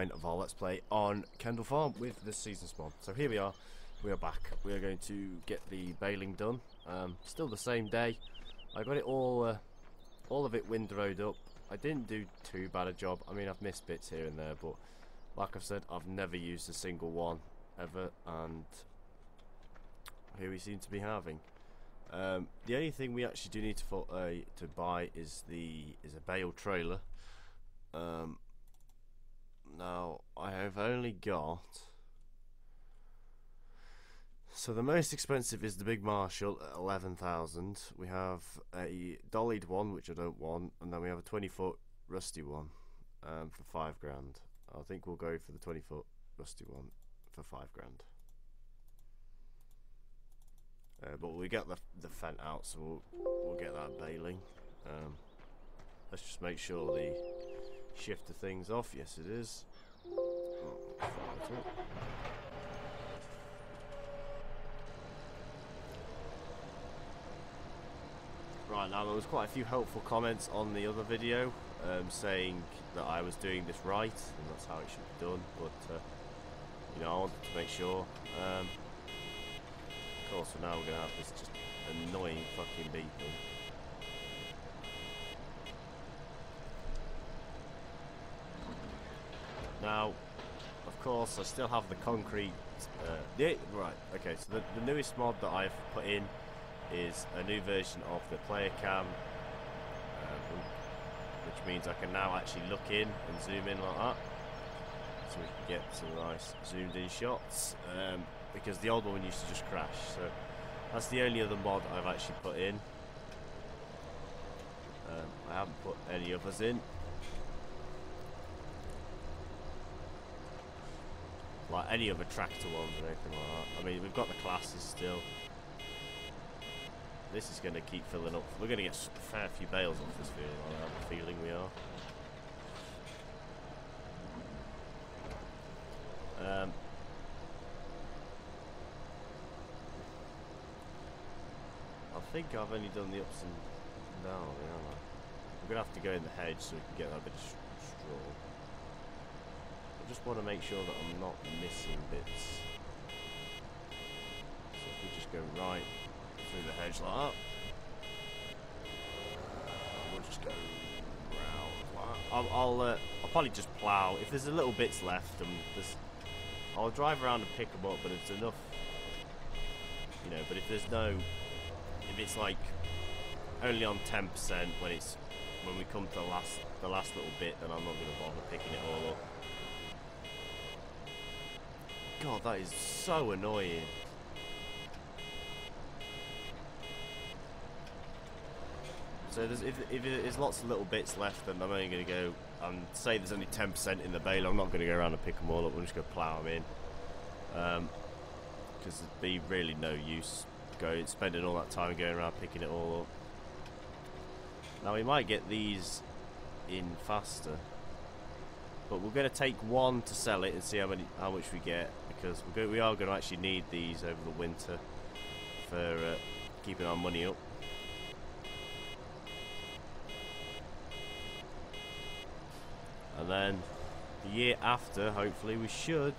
9 of our Let's Play on Kendle Farm with the season spawn. So here we are back. We are going to get the baling done. Still the same day. I got it all of it windrowed up. I didn't do too bad a job. I mean, I've missed bits here and there, but like I've said, I've never used a single one ever, and here we seem to be having. The only thing we actually do need to buy is a bale trailer. Now I have only got, so the most expensive is the big Marshall at 11,000. We have a dollied one which I don't want, and then we have a 20-foot rusty one for 5 grand. I think we'll go for the 20-foot rusty one for 5 grand. But we get the fent out, so we'll get that baling. Let's just make sure the shifter thing's off. Yes, it is. Right, now there was quite a few helpful comments on the other video saying that I was doing this right and that's how it should be done, but you know, I wanted to make sure. Of course, so now we're going to have this just annoying fucking beeping. Now, of course, I still have the concrete. Right, okay, so the newest mod that I've put in is a new version of the player cam, which means I can now actually look in and zoom in like that, so we can get some nice zoomed in shots, because the old one used to just crash. So that's the only other mod I've actually put in. I haven't put any others in, like any other tractor ones or anything like that. I mean, we've got the classes still. This is going to keep filling up. We're going to get a fair few bales off this field. I have a feeling we are. I think I've only done the ups and downs. I'm going to have to go in the hedge so we can get that bit of straw. I just want to make sure that I'm not missing bits. So if we just go right through the hedge like that, we'll just go round like that. I'll probably just plough. If there's a little bits left, I'll drive around and pick them up, but it's enough, you know. But if it's like only on 10% when we come to the last little bit, then I'm not going to bother picking it all up. God, that is so annoying. So if there's lots of little bits left, then I'm only going to go, say there's only 10% in the bale, I'm not going to go around and pick them all up. I'm just going to plough them in, because there'd be really no use spending all that time going around picking it all up. Now we might get these in faster, but we're going to take one to sell it and see how much we get, because we are going to actually need these over the winter for keeping our money up. And then the year after, hopefully, we should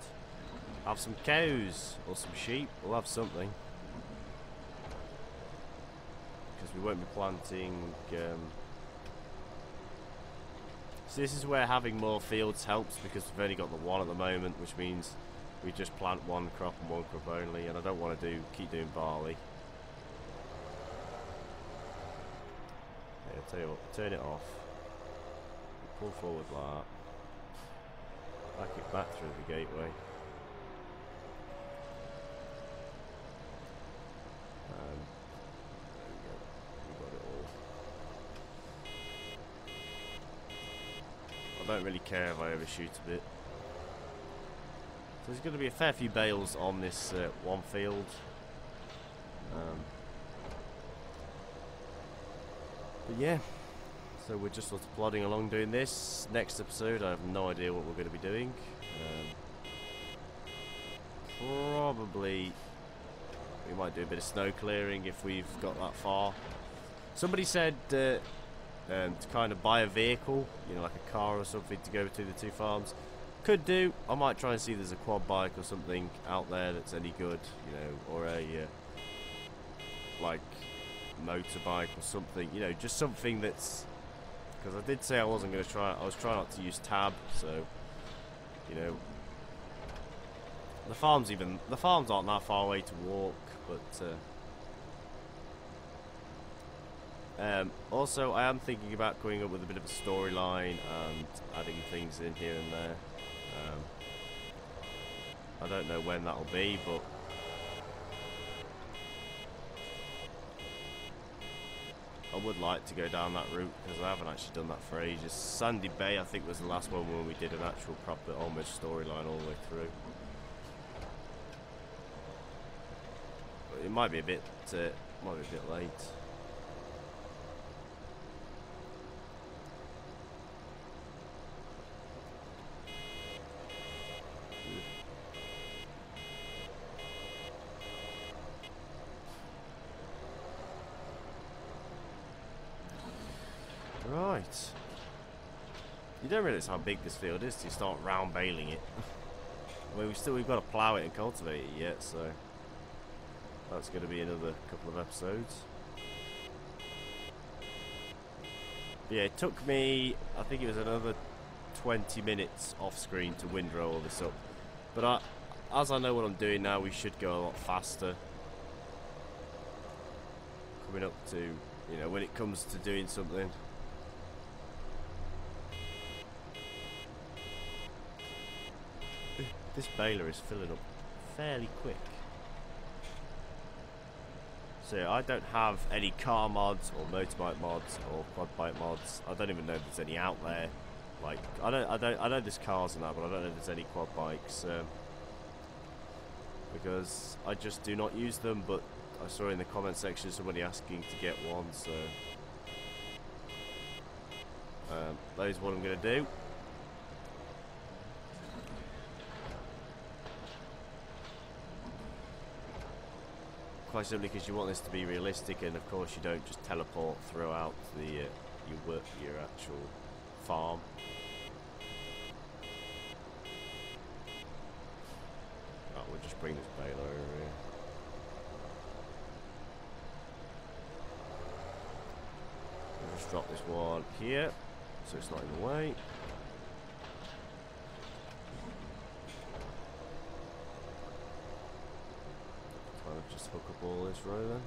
have some cows or some sheep. We'll have something, because we won't be planting. So this is where having more fields helps, because we've only got the one at the moment, which means we just plant one crop and one crop only. And I don't want to keep doing barley. Yeah, I'll tell you what, turn it off. Pull forward like that. Back it back through the gateway. There we go. We got it all. I don't really care if I overshoot a bit. So there's going to be a fair few bales on this one field. But yeah. So we're just sort of plodding along doing this. Next episode, I have no idea what we're going to be doing. Probably we might do a bit of snow clearing if we've got that far. Somebody said to kind of buy a vehicle, you know, like a car or something, to go to the two farms. could do, I might try and see if there's a quad bike or something out there that's any good, you know, or a like motorbike or something, you know, just something that's, because I did say I wasn't going to try, I was trying not to use tab, so, you know, the farms aren't that far away to walk, but also I am thinking about coming up with a bit of a storyline and adding things in here and there. I don't know when that'll be, but I would like to go down that route because I haven't actually done that for ages. Sandy Bay, I think, was the last one where we did an actual proper almost storyline all the way through. But it might be a bit late. Right. You don't realise how big this field is till you start round baling it. I mean, we've got to plough it and cultivate it yet, so that's going to be another couple of episodes. But yeah, it took me, I think it was another 20 minutes off screen to windrow all this up. But as I know what I'm doing now, we should go a lot faster. Coming up to, you know, when it comes to doing something. This baler is filling up fairly quick. So yeah, I don't have any car mods or motorbike mods or quad bike mods. I don't even know if there's any out there. Like I know there's cars and that, but I don't know if there's any quad bikes because I just do not use them. But I saw in the comment section somebody asking to get one, so that is what I'm going to do. Quite simply because you want this to be realistic, and of course you don't just teleport throughout the your actual farm. Right, we'll just bring this baler over here. We'll just drop this one here, so it's not in the way. Just hook up all this row then.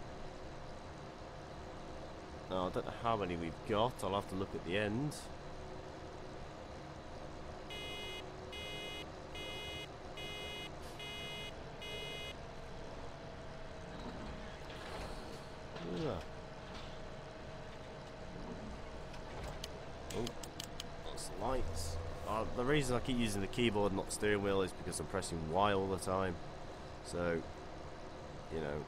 Now I don't know how many we've got, I'll have to look at the end. Yeah. Oh, that's the lights. The reason I keep using the keyboard and not the steering wheel is because I'm pressing Y all the time. So, you know,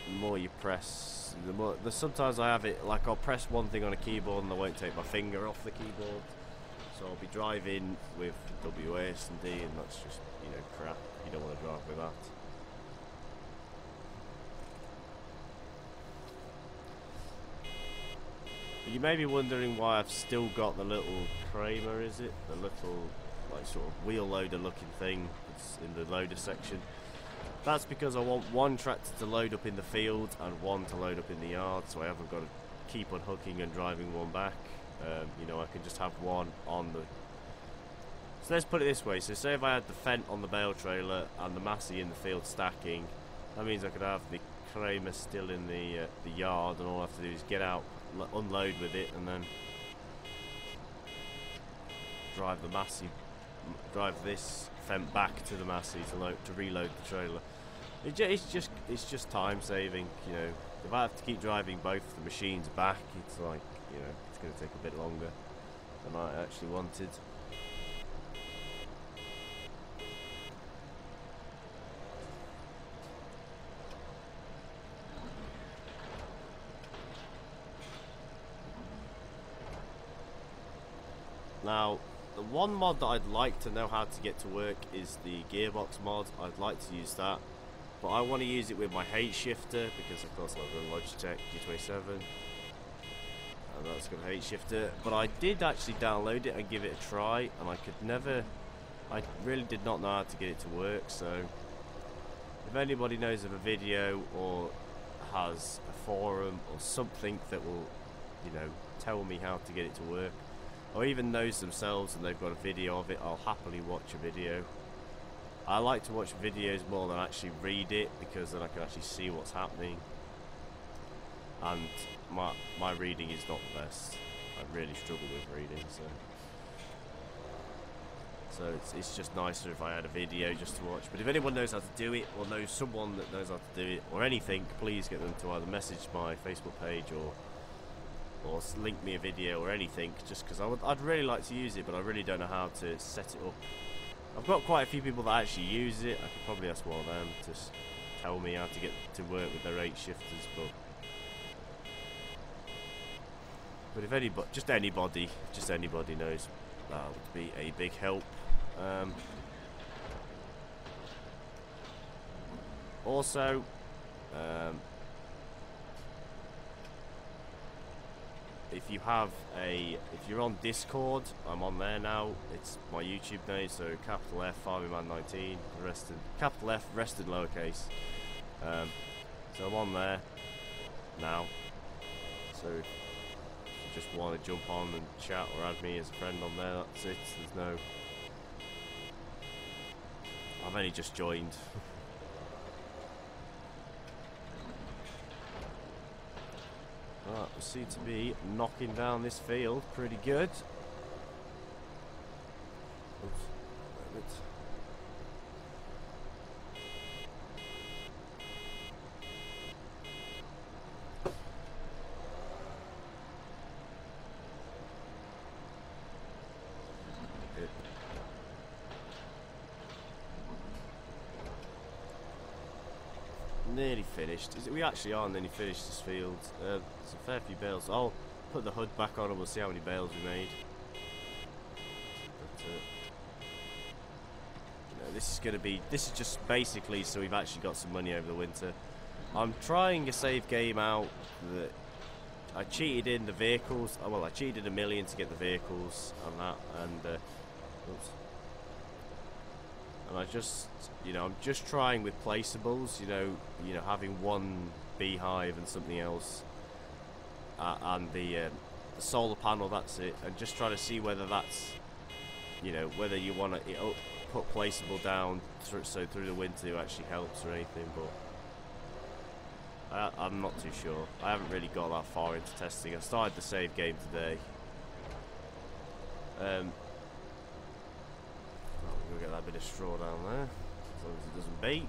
the more you press, the more. Sometimes I have it like I'll press one thing on a keyboard and I won't take my finger off the keyboard. So I'll be driving with WAS and D, and that's just, you know, crap. You don't want to drive with that. But you may be wondering why I've still got the little Kramer, is it? The little, like, sort of wheel loader looking thing that's in the loader section. That's because I want one tractor to load up in the field and one to load up in the yard, so I haven't got to keep on hooking and driving one back. You know, I can just have one on the... So let's put it this way, so say if I had the Fent on the bale trailer and the Massey in the field stacking, that means I could have the Kramer still in the yard, and all I have to do is get out, unload with it, and then drive the Massey, drive this Fent back to the Massey to reload the trailer. It's just time saving, you know. If I have to keep driving both the machines back, it's like, you know, it's going to take a bit longer than I actually wanted. Now, the one mod that I'd like to know how to get to work is the gearbox mod. I'd like to use that, but I want to use it with my H shifter because, of course, I've got a Logitech G27. and that's got a H shifter. But I did actually download it and give it a try, and I really did not know how to get it to work. So if anybody knows of a video or has a forum or something that will, you know, tell me how to get it to work, or even knows themselves and they've got a video of it, I'll happily watch a video. I like to watch videos more than actually read it, because then I can actually see what's happening, and my reading is not the best. I really struggle with reading, so it's just nicer if I had a video just to watch. But if anyone knows how to do it, or knows someone that knows how to do it, or anything, please get them to either message my Facebook page or link me a video or anything, just because I'd really like to use it, but I really don't know how to set it up. I've got quite a few people that actually use it. I could probably ask one of them to tell me how to get to work with their 8 shifters, but if anybody, just anybody knows, that would be a big help. Also, if you're on Discord, I'm on there now. It's my YouTube name, so capital F FarmingMan19, capital F, rest in lowercase. So I'm on there now. So if you just want to jump on and chat or add me as a friend on there, that's it. I've only just joined. Right, we seem to be knocking down this field pretty good. Oops, wait a bit. Nearly finished. We actually are nearly finished this field. There's a fair few bales. I'll put the hood back on and we'll see how many bales we made. But, you know, this is just basically so we've actually got some money over the winter. I'm trying a save game out that I cheated in the vehicles. Oh, well, I cheated $1 million to get the vehicles and that, and oops. And I just, you know, I'm just trying with placeables, you know, having one beehive and something else, and the solar panel. That's it, and just trying to see whether that's, you know, whether you want to put placeable down so through the winter it actually helps or anything. But I'm not too sure. I haven't really got that far into testing. I started the save game today. We'll get that bit of straw down there, as long as it doesn't beep.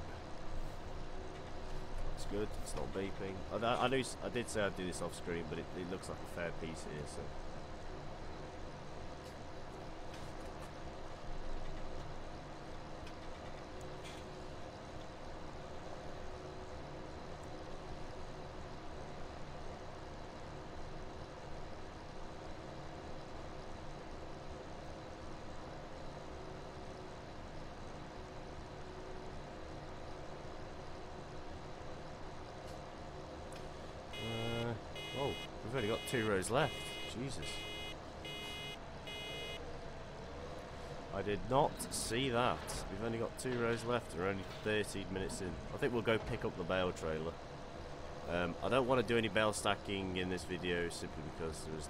It's good, it's not beeping. I did say I'd do this off screen, but it looks like a fair piece here, so. Oh, we've only got 2 rows left. Jesus. I did not see that. We've only got 2 rows left. We're only 13 minutes in. I think we'll go pick up the bale trailer. I don't want to do any bale stacking in this video simply because there is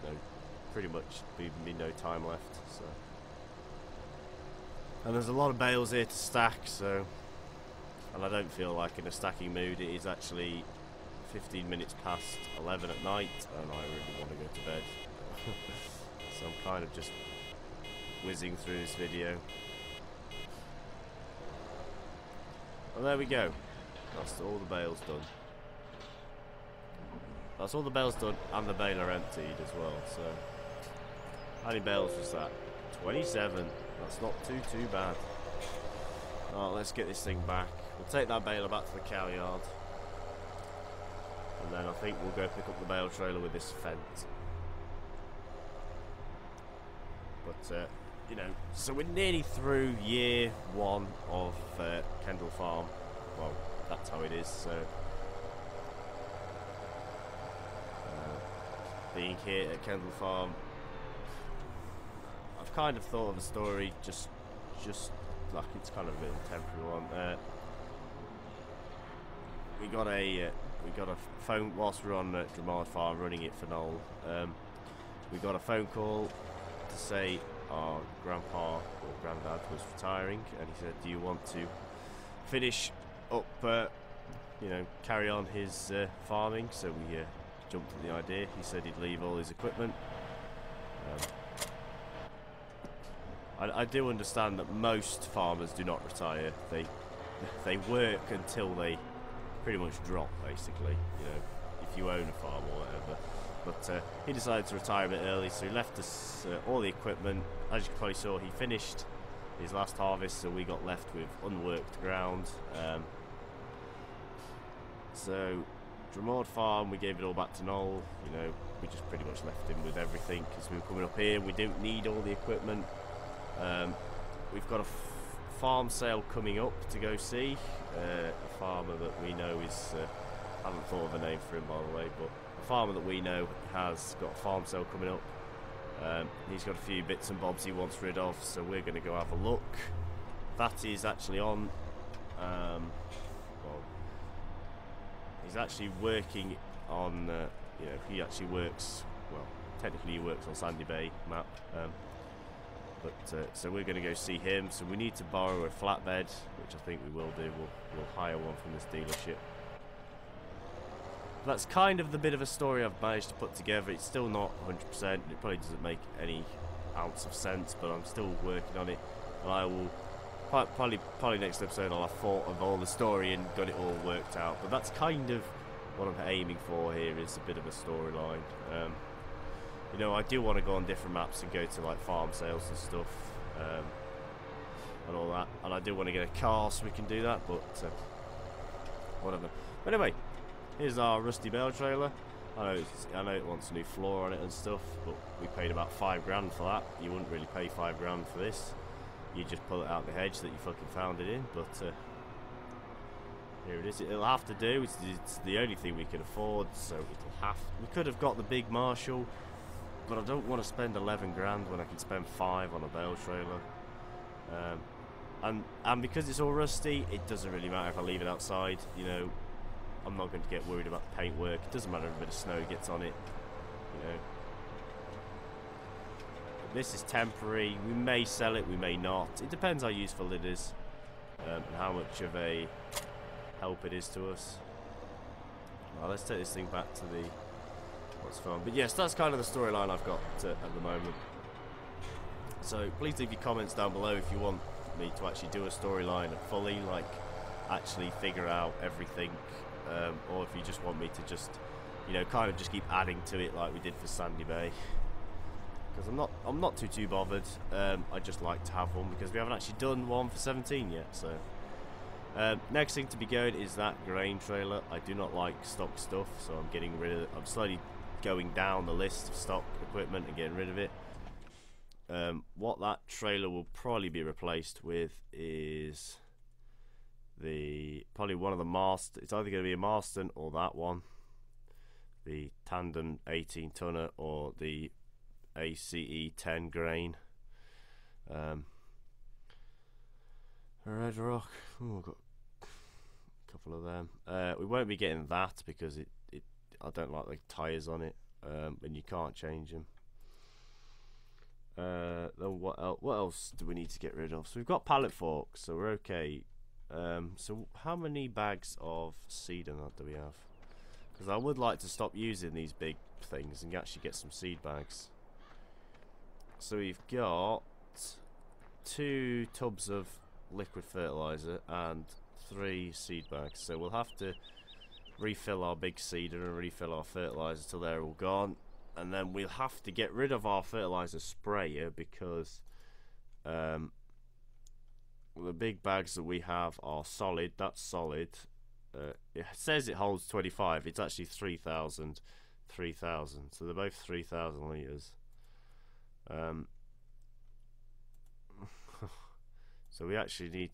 pretty much be no time left. So, and there's a lot of bales here to stack. So, and I don't feel like in a stacking mood. It is actually 15 minutes past 11 at night, and I really want to go to bed. So I'm kind of just whizzing through this video. And there we go. That's all the bales done. That's all the bales done, and the baler emptied as well. So, how many bales was that? 27. That's not too bad. Alright, let's get this thing back. We'll take that baler back to the cow yard. And then I think we'll go pick up the bale trailer with this fence. But, you know, so we're nearly through year 1 of Kendle Farm. Well, that's how it is, so. being here at Kendle Farm. I've kind of thought of a story, just like it's kind of a bit of a temporary one. We got a phone whilst we were on Kendle Farm running it for Noel. We got a phone call to say our grandpa or granddad was retiring, and he said, "Do you want to finish up, carry on his farming?" So we jumped at the idea. He said he'd leave all his equipment. I do understand that most farmers do not retire. They work until they pretty much drop, basically. If you own a farm or whatever. But he decided to retire a bit early, so he left us all the equipment. As you probably saw, he finished his last harvest, so we got left with unworked ground. So Kendle Farm, we gave it all back to Noel. We just pretty much left him with everything because we were coming up here. We don't need all the equipment. We've got a farm sale coming up to go see. A farmer that we know is, I haven't thought of a name for him by the way, but a farmer that we know has got a farm sale coming up. He's got a few bits and bobs he wants rid of, so we're going to go have a look. That is actually on, he's actually working on, he actually works, well, technically he works on Sandy Bay map. So we're going to go see him. So we need to borrow a flatbed, which I think we will do. We'll hire one from this dealership. That's kind of the bit of a story I've managed to put together. It's still not 100%. It probably doesn't make any ounce of sense, but I'm still working on it. And I will probably next episode I'll have thought of all the story and got it all worked out. But that's kind of what I'm aiming for here, is a bit of a storyline. I do want to go on different maps and go to like farm sales and stuff, and all that. And I do want to get a car so we can do that, but whatever. But anyway, here's our rusty bale trailer. I know it wants a new floor on it and stuff, but we paid about $5 for that. You wouldn't really pay $5 for this. You just pull it out the hedge that you fucking found it in. But here it is. It'll have to do. It's the only thing we can afford, so it'll have. We could have got the big Marshall, but I don't want to spend $11 when I can spend $5 on a bale trailer. And because it's all rusty, it doesn't really matter if I leave it outside. I'm not going to get worried about the paintwork. It doesn't matter if a bit of snow gets on it. This is temporary. We may sell it, we may not. It depends how useful it is, and how much of a help it is to us. Well, let's take this thing back to the what's fun. But yes, that's kind of the storyline I've got at the moment. So please leave your comments down below if you want me to actually do a storyline fully, like actually figure out everything, or if you just want me to just, kind of just keep adding to it like we did for Sandy Bay. Because I'm not too bothered. I just like to have one because we haven't actually done one for 17 yet. So next thing to be going is that grain trailer. I do not like stock stuff, so I'm getting rid of it. I'm slowly going down the list of stock equipment and getting rid of it. What that trailer will probably be replaced with is probably one of the Marston. It's either going to be a Marston or that one, the tandem 18 tonner, or the ACE 10 grain. Red Rock. Oh, I've got a couple of them. We won't be getting that because I don't like the tyres on it, and you can't change them. Then what else do we need to get rid of? So we've got pallet forks, so we're okay. So how many bags of cedar nut do we have? Because I would like to stop using these big things and actually get some seed bags. So we've got 2 tubs of liquid fertilizer and 3 seed bags. So we'll have to refill our big cedar and refill our fertilizer till they're all gone. And then we'll have to get rid of our fertilizer sprayer because the big bags that we have are solid. That's solid. It says it holds 25. It's actually 3,000. So they're both 3,000 litres. So we'll actually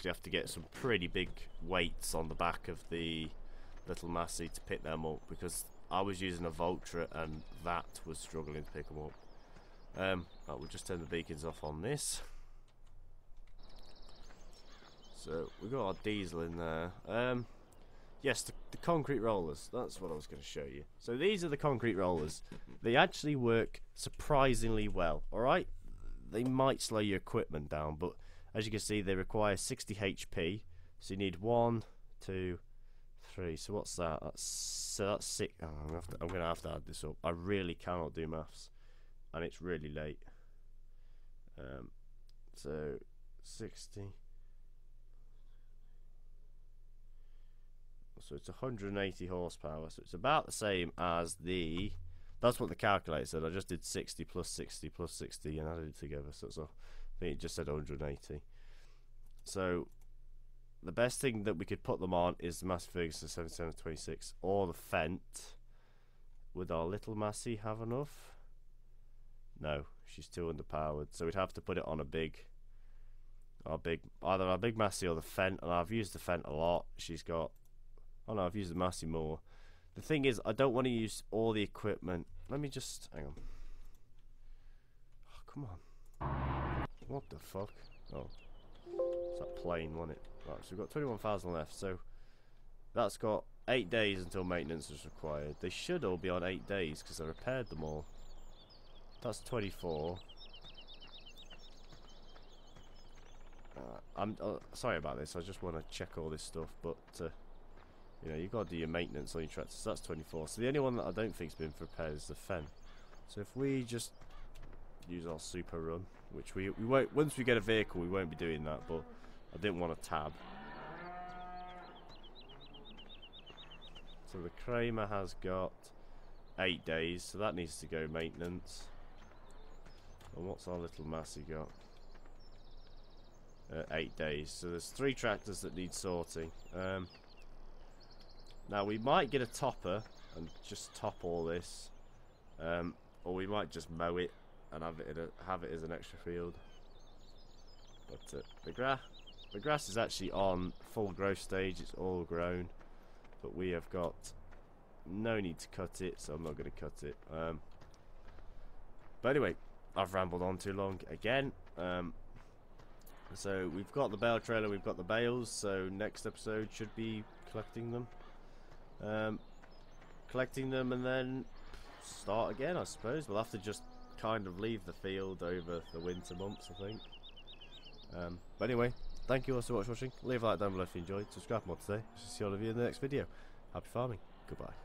have to get some pretty big weights on the back of the little Massey to pick them up, because I was using a Vulture and that was struggling to pick them up. I will just turn the beacons off on this. So we've got our diesel in there. Yes, the concrete rollers. That's what I was going to show you. So these are the concrete rollers. They actually work surprisingly well. Alright? They might slow your equipment down, but as you can see, they require 60 HP. So you need 1, 2, 3. So what's that? That's 6. Oh, I'm going to have to add this up. I really cannot do maths. And it's really late. So 60. So it's 180 horsepower. So it's about the same as the... That's what the calculator said. I just did 60 plus 60 plus 60 and added it together. So I think it just said 180. So the best thing that we could put them on is the Massey Ferguson 7726 or the Fent. Would our little Massey have enough? No, she's too underpowered. So we'd have to put it on either our big Massey or the Fent. And I've used the Fent a lot. She's got... Oh no, I've used the Massey more. The thing is, I don't want to use all the equipment. Let me just... Hang on. Oh, come on. What the fuck? Oh. It's that plane, wasn't it? Right, so we've got 21,000 left. So that's got 8 days until maintenance is required. They should all be on 8 days because I repaired them all. That's 24. I'm sorry about this. I just want to check all this stuff, but... you know, you've got to do your maintenance on your tractors. So that's 24. So the only one that I don't think's been repaired is the Fen. So if we just use our super run, which we won't, once we get a vehicle, we won't be doing that. But I didn't want to tab. So the Kramer has got 8 days, so that needs to go maintenance. And what's our little Massey got? 8 days. So there's 3 tractors that need sorting. Now we might get a topper and just top all this, or we might just mow it and have it as an extra field. But the grass is actually on full growth stage. It's all grown, but we have got no need to cut it, so I'm not going to cut it. But anyway, I've rambled on too long again. So we've got the bale trailer, we've got the bales. So next episode should be collecting them. And then start again, I suppose. We'll have to just kind of leave the field over the winter months, I think. But anyway, thank you all so much for watching. Leave a like down below if you enjoyed. Subscribe for more today. See all of you in the next video. Happy farming. Goodbye.